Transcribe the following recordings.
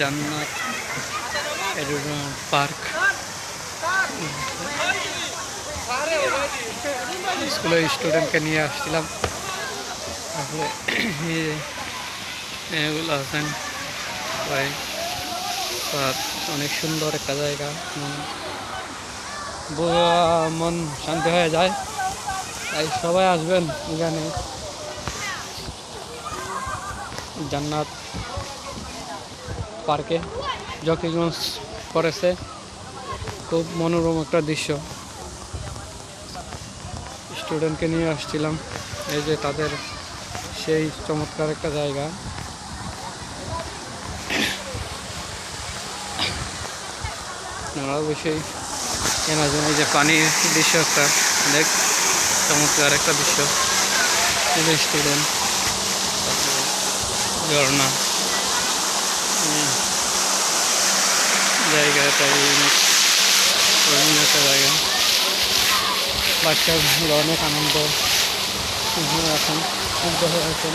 জান্নাত পার্ক স্কুলের স্টুডেন্টকে নিয়ে আসছিলাম। আসলে এগুলো আছেন সবাই, অনেক সুন্দর একটা জায়গা, মন শান্তি হয়ে যায়। তাই সবাই আসবেন এখানে। জান্নাত পার্কে জকিগঞ্জ করেছে, খুব মনোরম একটা দৃশ্য। স্টুডেন্টকে নিয়ে আসছিলাম, এই যে তাদের সেই চমৎকার একটা জায়গা। আপনারা অবশ্যই কেনার জন্য এই যে পানির দৃশ্য, একটা অনেক চমৎকার একটা দৃশ্য। স্টুডেন্ট ঝর্ণা জায়গাটাই একটা জায়গা। বাচ্চাগুলো অনেক আনন্দ আছেন, মুগ্ধ হয়ে আছেন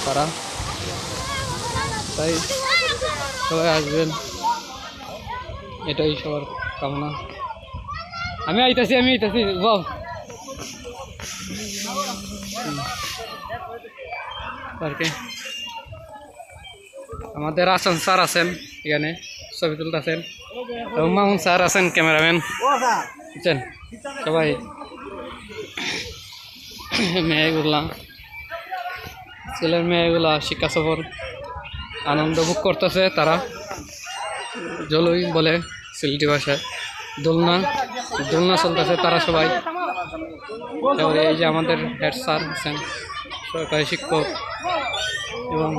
তারা। তাই সবাই আসবেন, এটাই সবার কামনা। আমি আইতাছি বাহ। পার্কে আমাদের আসান স্যার আছেন, এখানে ছবি তুলতেছেন। মামুন স্যার আছেন, ক্যামেরাম্যান বুঝছেন। সবাই মেয়েগুলা, ছেলের মেয়েগুলা শিক্ষা সফর আনন্দ ভোগ করতেছে তারা। জলই বলে সিলেটি ভাষায়, দোলনা দোলনা চলতেছে তারা সবাই। তারপরে এই যে আমাদের হেড স্যার আছেন, সরকারি শিক্ষক, এবং